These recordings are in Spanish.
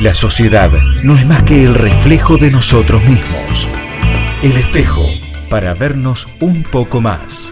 La sociedad no es más que el reflejo de nosotros mismos. El espejo para vernos un poco más.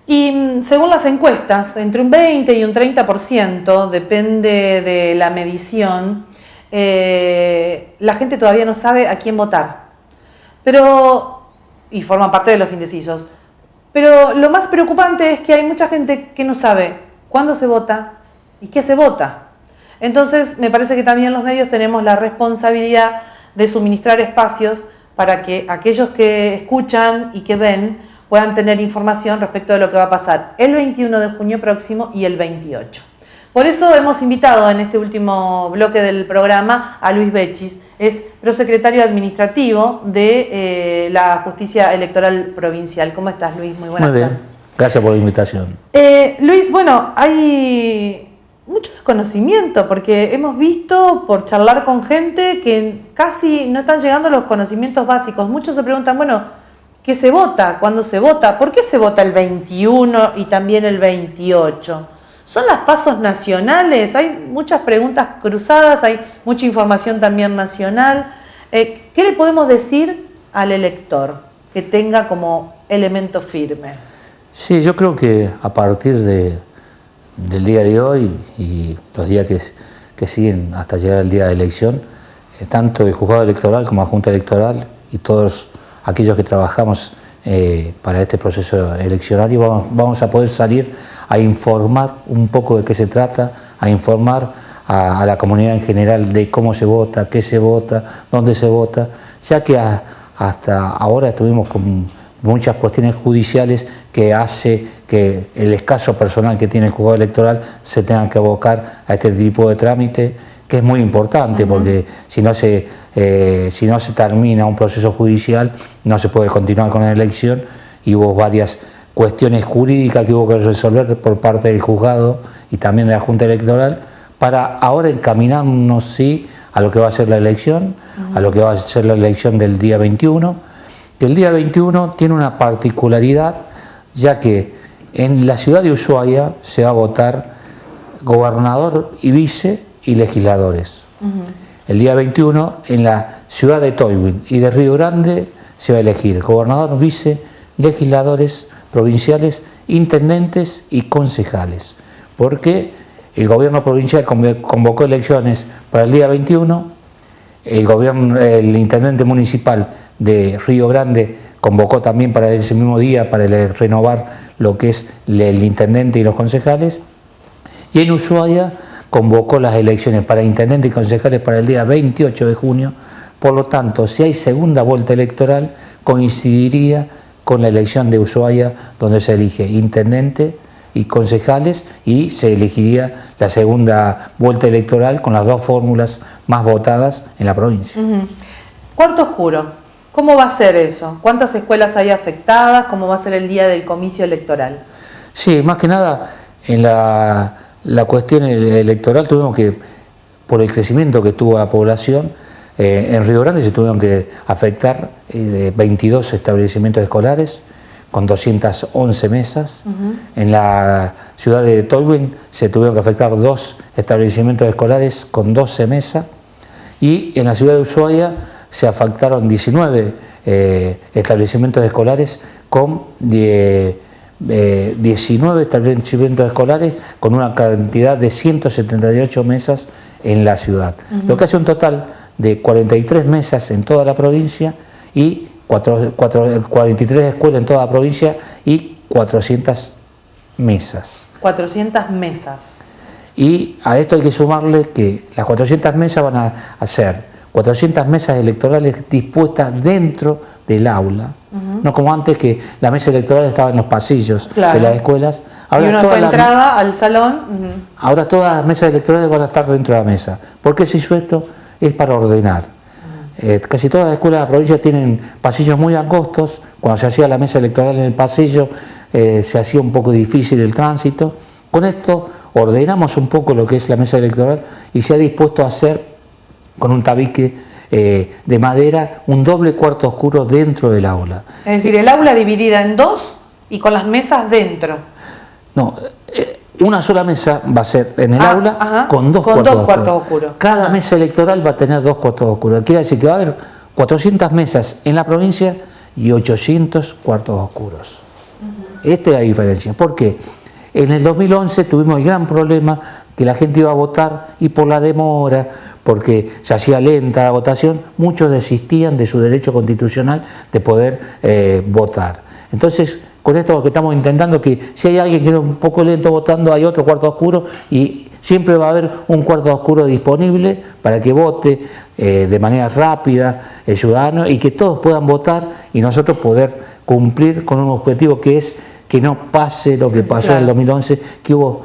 Y según las encuestas, entre un 20 y un 30%, depende de la medición, la gente todavía no sabe a quién votar. Y forma parte de los indecisos. Pero lo más preocupante es que hay mucha gente que no sabe cuándo se vota y qué se vota. Entonces, me parece que también los medios tenemos la responsabilidad de suministrar espacios para que aquellos que escuchan y que ven puedan tener información respecto de lo que va a pasar el 21 de junio próximo y el 28. Por eso hemos invitado en este último bloque del programa a Luis Bechis, es prosecretario administrativo de la Justicia Electoral Provincial. ¿Cómo estás, Luis? Muy buenas tardes. Muy bien, gracias por la invitación. Luis, bueno, hay mucho desconocimiento porque hemos visto por charlar con gente que casi no están llegando los conocimientos básicos. Muchos se preguntan, bueno, ¿qué se vota? ¿Cuándo se vota? ¿Por qué se vota el 21 y también el 28? ¿Son las pasos nacionales? Hay muchas preguntas cruzadas, hay mucha información también nacional. ¿Qué le podemos decir al elector que tenga como elemento firme? Sí, yo creo que a partir del día de hoy y los días que siguen hasta llegar al día de elección, tanto el juzgado electoral como la Junta Electoral y todos aquellos que trabajamos para este proceso eleccionario vamos a poder salir a informar un poco de qué se trata, a informar a la comunidad en general de cómo se vota, qué se vota, dónde se vota, ya que hasta ahora estuvimos con muchas cuestiones judiciales que hace que el escaso personal que tiene el juzgado electoral se tenga que abocar a este tipo de trámite, que es muy importante, porque si no se termina un proceso judicial no se puede continuar con la elección, y hubo varias cuestiones jurídicas que hubo que resolver por parte del juzgado y también de la Junta Electoral para ahora encaminarnos sí a lo que va a ser la elección, a lo que va a ser la elección del día 21, que el día 21 tiene una particularidad, ya que en la ciudad de Ushuaia se va a votar gobernador y vice y legisladores. El día 21 en la ciudad de Tolwyn y de Río Grande se va a elegir gobernador, vice, legisladores provinciales, intendentes y concejales, porque el gobierno provincial convocó elecciones para el día 21, el intendente municipal de Río Grande convocó también para ese mismo día para renovar lo que es el intendente y los concejales, y en Ushuaia convocó las elecciones para intendente y concejales para el día 28 de junio, por lo tanto, si hay segunda vuelta electoral, coincidiría con la elección de Ushuaia, donde se elige intendente y concejales, y se elegiría la segunda vuelta electoral con las dos fórmulas más votadas en la provincia. Cuarto oscuro, ¿cómo va a ser eso? ¿Cuántas escuelas hay afectadas? ¿Cómo va a ser el día del comicio electoral? Sí, más que nada, en la cuestión electoral tuvimos que, por el crecimiento que tuvo la población, en Río Grande se tuvieron que afectar 22 establecimientos escolares con 211 mesas. En la ciudad de Tolwyn se tuvieron que afectar 2 establecimientos escolares con 12 mesas, y en la ciudad de Ushuaia se afectaron 19 establecimientos escolares con 19 establecimientos escolares con una cantidad de 178 mesas en la ciudad, lo que hace un total de 43 mesas en toda la provincia y 43 escuelas en toda la provincia y 400 mesas. 400 mesas. Y a esto hay que sumarle que las 400 mesas van a ser 400 mesas electorales dispuestas dentro del aula, no como antes que la mesa electoral estaba en los pasillos de las escuelas. Ahora y uno entraba al salón. Ahora todas las mesas electorales van a estar dentro de la mesa. ¿Por qué se hizo esto? Es para ordenar. Casi todas las escuelas de la provincia tienen pasillos muy angostos. Cuando se hacía la mesa electoral en el pasillo se hacía un poco difícil el tránsito. Con esto ordenamos un poco lo que es la mesa electoral y se ha dispuesto a hacer con un tabique de madera un doble cuarto oscuro dentro del aula. Es decir, el aula dividida en dos y con las mesas dentro. No, una sola mesa va a ser en el aula ajá, con dos con cuartos cuartos oscuros. Cada mesa electoral va a tener 2 cuartos oscuros. Quiere decir que va a haber 400 mesas en la provincia y 800 cuartos oscuros. Esta es la diferencia. ¿Por qué? En el 2011 tuvimos el gran problema que la gente iba a votar y por la demora, porque se hacía lenta la votación, muchos desistían de su derecho constitucional de poder votar. Entonces, con esto lo que estamos intentando que si hay alguien que es un poco lento votando, hay otro cuarto oscuro y siempre va a haber un cuarto oscuro disponible para que vote de manera rápida el ciudadano y que todos puedan votar y nosotros poder cumplir con un objetivo que es que no pase lo que pasó en el 2011, que hubo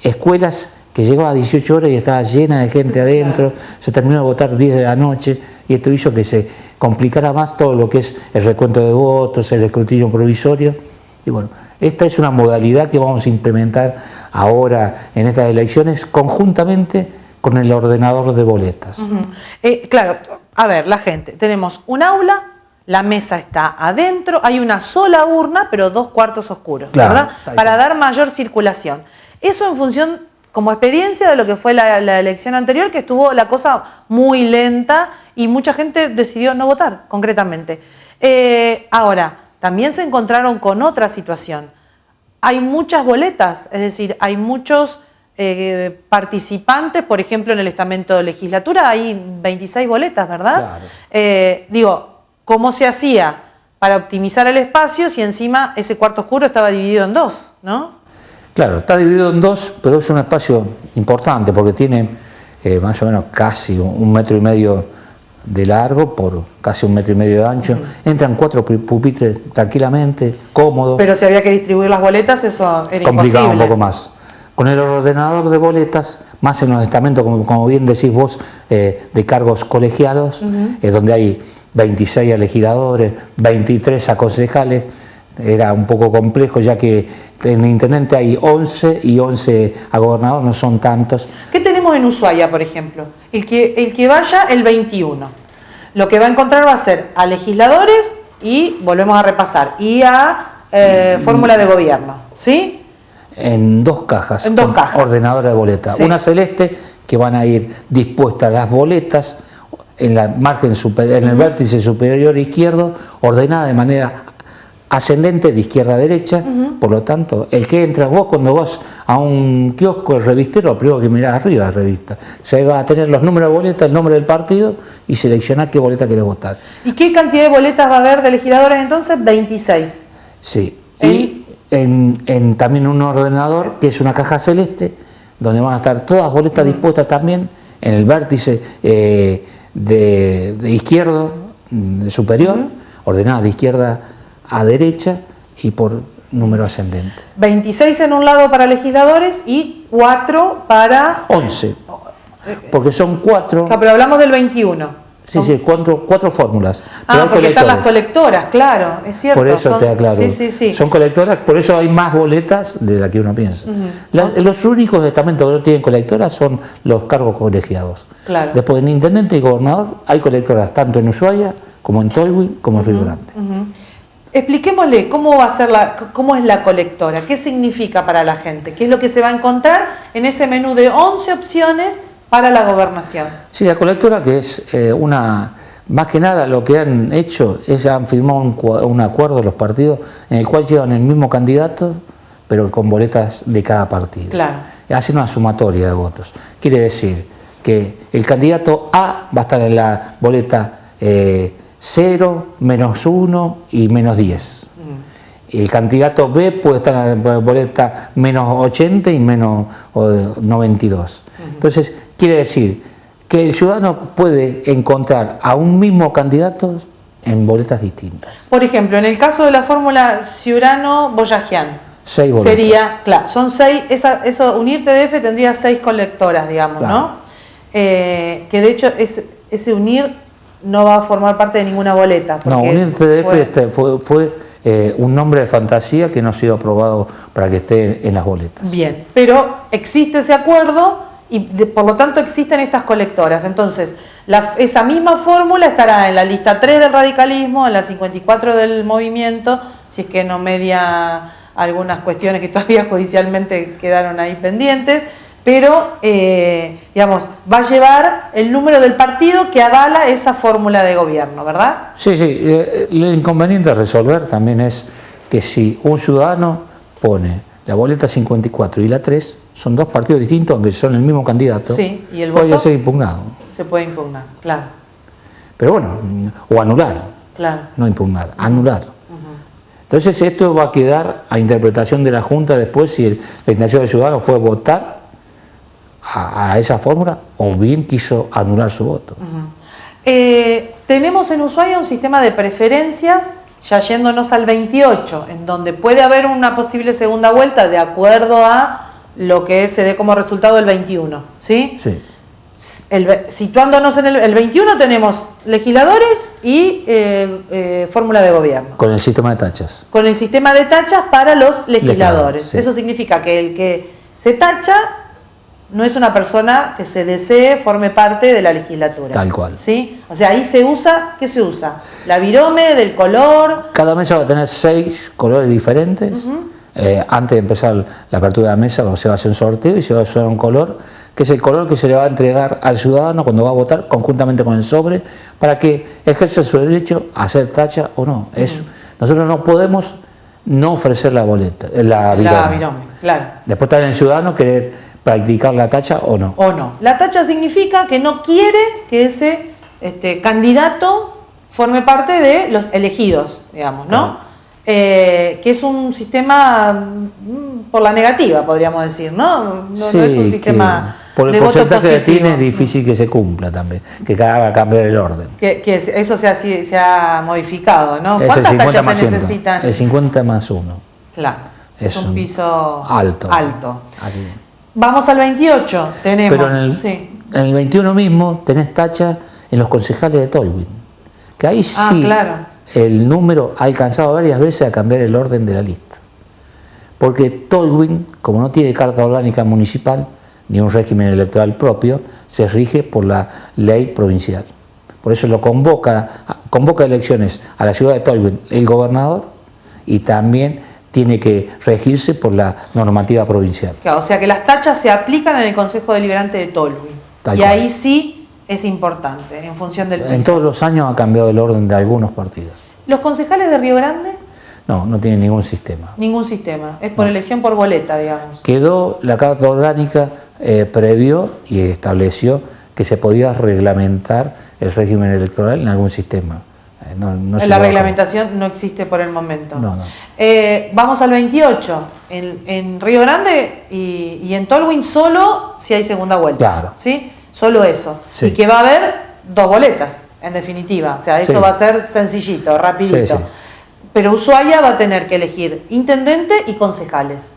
escuelas que llegaba a 18 horas y estaba llena de gente adentro, se terminó de votar 10 de la noche y esto hizo que se complicara más todo lo que es el recuento de votos, el escrutinio provisorio. Y bueno, esta es una modalidad que vamos a implementar ahora en estas elecciones conjuntamente con el ordenador de boletas. Claro, a ver, la gente, tenemos un aula, la mesa está adentro, hay una sola urna, pero 2 cuartos oscuros, claro, ¿verdad? Para dar mayor circulación. Eso en función, como experiencia de lo que fue la elección anterior, que estuvo la cosa muy lenta y mucha gente decidió no votar, concretamente. Ahora, también se encontraron con otra situación. Hay muchas boletas, es decir, hay muchos participantes, por ejemplo, en el estamento de legislatura hay 26 boletas, ¿verdad? Claro. ¿Cómo se hacía para optimizar el espacio si encima ese cuarto oscuro estaba dividido en 2, ¿no? Claro, está dividido en 2, pero es un espacio importante porque tiene más o menos casi 1,5 metros de largo por casi 1,5 metros de ancho. Entran 4 pupitres tranquilamente, cómodos. Pero si había que distribuir las boletas, eso era complicado imposible. Un poco más. Con el ordenador de boletas, más en los estamentos, como bien decís vos, de cargos colegiados, donde hay 26 legisladores, 23 concejales, era un poco complejo ya que en el intendente hay 11 y 11 a gobernador, no son tantos. ¿Qué tenemos en Ushuaia, por ejemplo? El que vaya el 21, lo que va a encontrar va a ser a legisladores y, volvemos a repasar, y a fórmula de gobierno, ¿sí? En 2 cajas, en 2 cajas. Ordenadora de boletas. Sí. Una celeste que van a ir dispuestas las boletas en la margen superior, en el vértice superior izquierdo, ordenada de manera ascendente de izquierda a derecha. Por lo tanto, el que entra, vos cuando vas a un kiosco el revistero, lo primero que mirás arriba la revista. O sea, va a tener los números de boletas, el nombre del partido y seleccionar qué boleta querés votar. ¿Y qué cantidad de boletas va a haber de legisladores entonces? 26. Sí. Y también un ordenador que es una caja celeste, donde van a estar todas las boletas dispuestas también en el vértice de izquierdo superior, ordenada de izquierda a derecha y por número ascendente. 26 en un lado para legisladores y 4 para... 11, porque son 4... No, pero hablamos del 21. Sí, sí, 4 fórmulas. Porque están las colectoras, claro, es cierto. Por eso te aclaro. Sí. Son colectoras, por eso hay más boletas de las que uno piensa. Los únicos estamentos que no tienen colectoras son los cargos colegiados. Claro. Después en intendente y gobernador hay colectoras tanto en Ushuaia como en Tolwyn como en Río Grande. Expliquémosle cómo es la colectora, qué significa para la gente, qué es lo que se va a encontrar en ese menú de 11 opciones para la gobernación. Sí, la colectora que es más que nada lo que han hecho es han firmado un acuerdo los partidos en el cual llevan el mismo candidato pero con boletas de cada partido. Claro. Hacen una sumatoria de votos. Quiere decir que el candidato A va a estar en la boleta 0, -1 y -10. El candidato B puede estar en la boleta -80 y -92. Entonces, quiere decir que el ciudadano puede encontrar a un mismo candidato en boletas distintas. Por ejemplo, en el caso de la fórmula Ciurano-Boyajian, 6 boletas. Sería, claro, son 6, eso UNIR TDF tendría 6 colectoras, digamos, claro. ¿No? Que de hecho ese UNIR no va a formar parte de ninguna boleta. No, UNIR TDF fue un nombre de fantasía que no ha sido aprobado para que esté en las boletas. Bien, pero existe ese acuerdo y por lo tanto existen estas colectoras. Entonces, esa misma fórmula estará en la lista 3 del radicalismo, en la 54 del movimiento, si es que no media algunas cuestiones que todavía judicialmente quedaron ahí pendientes, pero digamos, va a llevar el número del partido que avala esa fórmula de gobierno, ¿verdad? Sí, sí. El inconveniente a resolver también es que si un ciudadano pone la boleta 54 y la 3, son dos partidos distintos, aunque son el mismo candidato, sí, y el puede voto ser impugnado. se puede impugnar, claro. Pero bueno, o anular, Claro. no impugnar, anular. Entonces esto va a quedar a interpretación de la Junta después si la intención del ciudadano fue votar a esa fórmula o bien quiso anular su voto. Tenemos en Ushuaia un sistema de preferencias, ya yéndonos al 28, en donde puede haber una posible segunda vuelta de acuerdo a lo que se dé como resultado el 21, ¿sí? Sí. Situándonos en el 21 tenemos legisladores y fórmula de gobierno. Con el sistema de tachas. Con el sistema de tachas para los legisladores. Sí. Eso significa que el que se tacha no es una persona que se desee forme parte de la legislatura. Tal cual. ¿Sí? O sea, ahí se usa, ¿qué se usa? La virome, del color. Cada mesa va a tener 6 colores diferentes. Antes de empezar la apertura de la mesa se va a hacer un sorteo y se va a usar un color, que es el color que se le va a entregar al ciudadano cuando va a votar conjuntamente con el sobre, para que ejerza su derecho a hacer tacha o no. Nosotros no podemos no ofrecer la boleta, la virome. La virome, claro. Después está en el ciudadano querer practicar la tacha o no. O no. La tacha significa que no quiere que ese candidato forme parte de los elegidos, digamos, ¿no? Claro. Que es un sistema por la negativa, podríamos decir, ¿no? No es un sistema por el de voto porcentaje que positivo. tiene es difícil que se cumpla también, que haga cambiar el orden. Que eso se ha modificado, ¿no? Es el ¿Cuántas 50 tachas más se 100. necesitan? El 50 más 1. Claro, es un piso alto. Así. Vamos al 28, tenemos. Pero en el 21 mismo tenés tacha en los concejales de Tolwyn, que ahí sí claro. El número ha alcanzado varias veces a cambiar el orden de la lista. Porque Tolwyn, como no tiene carta orgánica municipal ni un régimen electoral propio, se rige por la ley provincial. Por eso lo convoca elecciones a la ciudad de Tolwyn el gobernador y también tiene que regirse por la normativa provincial. Claro, o sea que las tachas se aplican en el Consejo Deliberante de Tolwyn. Tal y cual. ahí sí es importante, en función del piso. En todos los años ha cambiado el orden de algunos partidos. ¿Los concejales de Río Grande? No tienen ningún sistema. Ningún sistema, es por elección por boleta, digamos. Quedó la carta orgánica, previó y estableció que se podía reglamentar el régimen electoral en algún sistema. La reglamentación no existe por el momento. No. Vamos al 28. En Río Grande y en Tolwyn solo si hay segunda vuelta. Claro. ¿Sí? Solo eso. Sí. Y que va a haber 2 boletas, en definitiva. O sea, eso Sí. va a ser sencillito, rapidito. Sí. Pero Ushuaia va a tener que elegir intendente y concejales.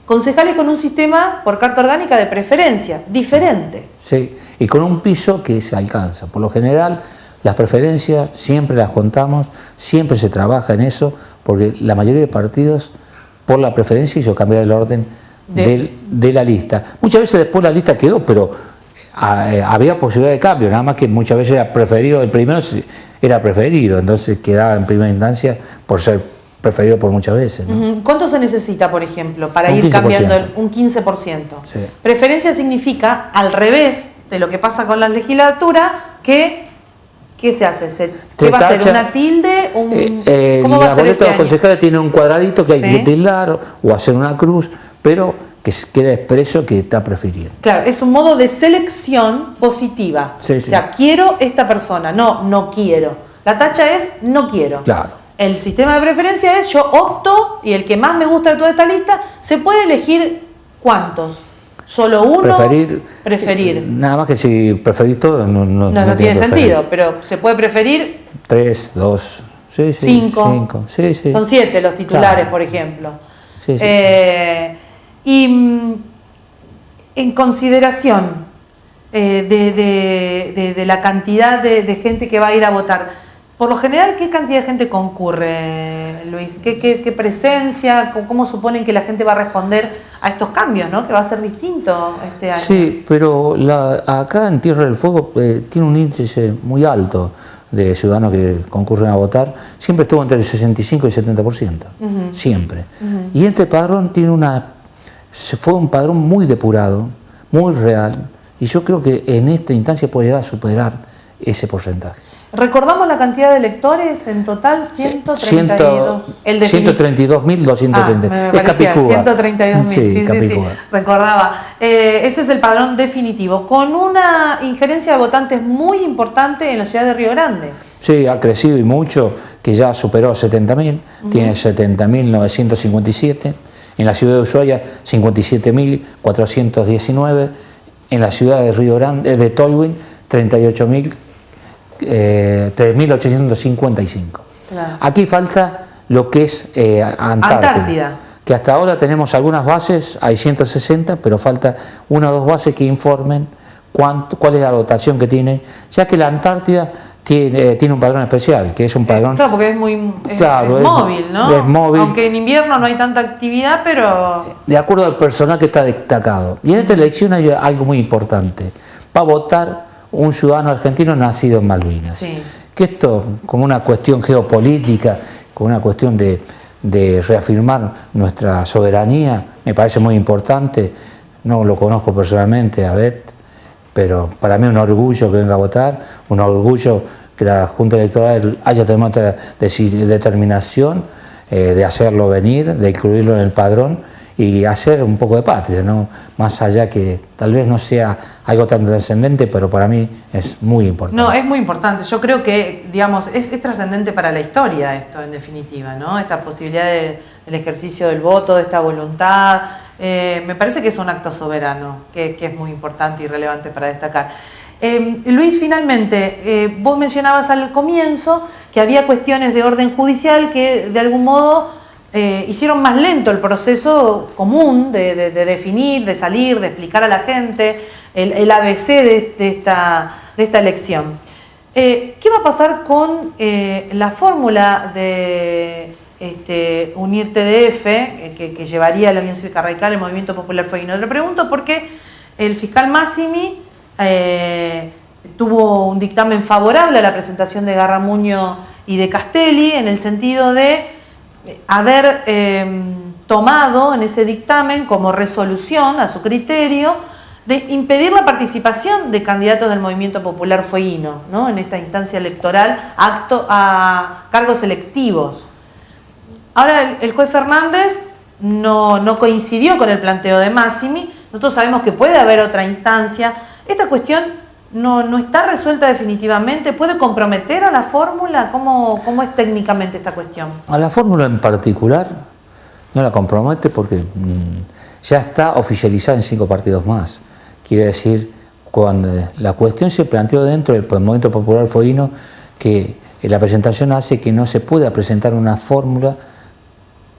Concejales con un sistema por carta orgánica de preferencia, diferente. Sí, y con un piso que se alcanza. Por lo general, las preferencias siempre las contamos, siempre se trabaja en eso, porque la mayoría de partidos, por la preferencia, hizo cambiar el orden de la lista. Muchas veces después la lista quedó, pero había posibilidad de cambio, nada más que muchas veces era preferido, el primero era preferido, entonces quedaba en primera instancia por ser preferido por muchas veces, ¿no? ¿Cuánto se necesita, por ejemplo, para Un ir 15%. cambiando un 15%? Sí. Preferencia significa, al revés de lo que pasa con la legislatura, que ¿qué se hace? ¿Qué va a ser? ¿Una tilde? ¿Cómo va a la ser boleta este de los año? concejales tiene un cuadradito que hay Sí. que tildar o hacer una cruz, pero que queda expreso que está preferido. Claro, es un modo de selección positiva. Sí, O sí. sea, quiero esta persona, no quiero. La tacha es no quiero. Claro. El sistema de preferencia es yo opto y el que más me gusta de toda esta lista, ¿se puede elegir cuántos? ¿Solo uno? Preferir. Nada más que si preferís todo, no tiene sentido, pero se puede preferir 3, 2, 5. Sí. Son 7 los titulares, Claro. por ejemplo. Sí. Y en consideración de la cantidad de gente que va a ir a votar, por lo general, ¿qué cantidad de gente concurre, Luis? ¿Qué presencia? ¿Cómo suponen que la gente va a responder a estos cambios, ¿no? Que va a ser distinto este año. Sí, pero acá en Tierra del Fuego tiene un índice muy alto. de ciudadanos que concurren a votar, siempre estuvo entre el 65 y el 70%, siempre. Y este padrón fue un padrón muy depurado, muy real, y yo creo que en esta instancia puede llegar a superar ese porcentaje. ¿Recordamos la cantidad de electores en total? 132. 132.230. Es Capicúa. 132.000, sí. Recordaba. Ese es el padrón definitivo, con una injerencia de votantes muy importante en la ciudad de Río Grande. Sí, ha crecido y mucho, que ya superó 70.000, tiene 70.957. En la ciudad de Ushuaia, 57.419. En la ciudad de Río Grande, de Tolwyn, 3.855. Claro. Aquí falta lo que es Antártida, que hasta ahora tenemos algunas bases, hay 160, pero falta una o dos bases que informen cuál es la dotación que tienen, ya que la Antártida tiene un padrón especial, que es un padrón... Claro, porque es muy móvil, ¿no? Es móvil. Aunque en invierno no hay tanta actividad, pero... De acuerdo al personal que está destacado. Y en esta elección hay algo muy importante. Va a votar un ciudadano argentino nacido en Malvinas. Sí. Que esto, como una cuestión geopolítica, como una cuestión de reafirmar nuestra soberanía, me parece muy importante. No lo conozco personalmente a Bet, pero para mí es un orgullo que venga a votar, un orgullo que la Junta Electoral haya tomado esta determinación de hacerlo venir, de incluirlo en el padrón y hacer un poco de patria, ¿no? Más allá que tal vez no sea algo tan trascendente, pero para mí es muy importante. No, es muy importante. Yo creo que, digamos, es trascendente para la historia esto, en definitiva, ¿no? Esta posibilidad del ejercicio del voto, de esta voluntad. Me parece que es un acto soberano, que es muy importante y relevante para destacar. Luis, finalmente, vos mencionabas al comienzo que había cuestiones de orden judicial que de algún modo hicieron más lento el proceso común de definir, de salir, de explicar a la gente el ABC de esta elección. ¿Qué va a pasar con la fórmula de Unir TDF, que llevaría a la Unión Cívica Radical, el Movimiento Popular Fueguino? Le pregunto porque el fiscal Massimi tuvo un dictamen favorable a la presentación de Garramuño y de Castelli, en el sentido de haber tomado en ese dictamen como resolución a su criterio de impedir la participación de candidatos del Movimiento Popular Fueguino, ¿no? En esta instancia electoral a cargos electivos. Ahora el juez Fernández no coincidió con el planteo de Massimi. Nosotros sabemos que puede haber otra instancia. Esta cuestión no está resuelta definitivamente. ¿Puede comprometer a la fórmula? ¿Cómo es técnicamente esta cuestión? A la fórmula en particular no la compromete porque ya está oficializada en 5 partidos más. Quiere decir, cuando la cuestión se planteó dentro del Movimiento Popular Fueguino, que la presentación hace que no se pueda presentar una fórmula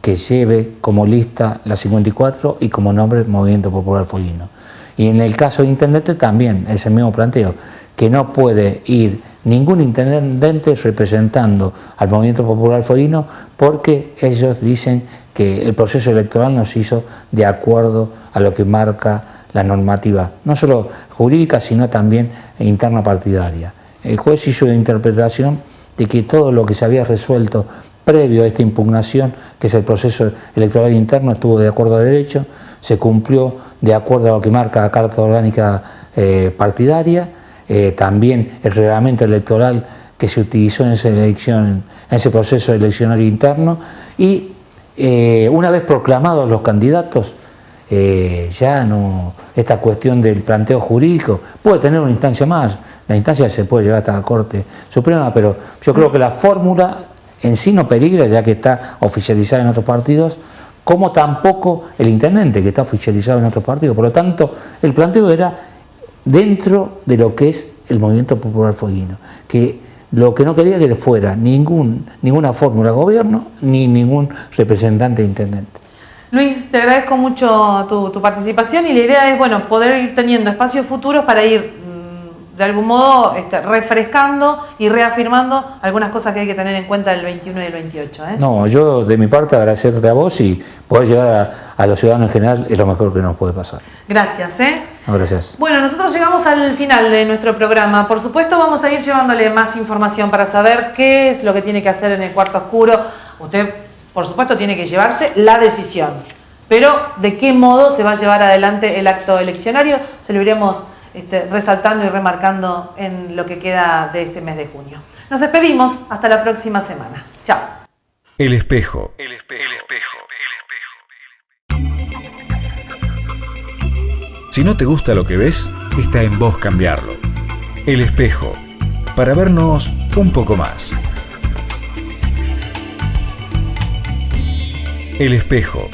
que lleve como lista la 54 y como nombre Movimiento Popular Fueguino. Y en el caso de intendente también es el mismo planteo, que no puede ir ningún intendente representando al Movimiento Popular Fueguino porque ellos dicen que el proceso electoral nos hizo de acuerdo a lo que marca la normativa, no solo jurídica, sino también interna partidaria. El juez hizo una interpretación de que todo lo que se había resuelto previo a esta impugnación, que es el proceso electoral interno, estuvo de acuerdo a derecho, se cumplió de acuerdo a lo que marca la Carta Orgánica partidaria, también el reglamento electoral que se utilizó en esa elección, en ese proceso eleccionario interno, y una vez proclamados los candidatos, ya no, esta cuestión del planteo jurídico puede tener una instancia más, la instancia se puede llevar hasta la Corte Suprema, pero yo creo que la fórmula en sí no peligra, ya que está oficializada en otros partidos, como tampoco el intendente, que está oficializado en otros partidos. Por lo tanto, el planteo era dentro de lo que es el Movimiento Popular Fueguino, que lo que no quería que fuera ninguna fórmula de gobierno, ni ningún representante de intendente. Luis, te agradezco mucho tu participación y la idea es, bueno, poder ir teniendo espacios futuros para ir de algún modo refrescando y reafirmando algunas cosas que hay que tener en cuenta del 21 y el 28. No, yo de mi parte agradecerte a vos y poder llegar a los ciudadanos en general es lo mejor que nos puede pasar. Gracias. No, gracias. Bueno, nosotros llegamos al final de nuestro programa. Por supuesto vamos a ir llevándole más información para saber qué es lo que tiene que hacer en el cuarto oscuro. Usted, por supuesto, tiene que llevarse la decisión. Pero de qué modo se va a llevar adelante el acto eleccionario se lo iremos resaltando y remarcando en lo que queda de este mes de junio. Nos despedimos hasta la próxima semana. Chao. El espejo. Si no te gusta lo que ves, está en vos cambiarlo. El espejo, para vernos un poco más. El espejo.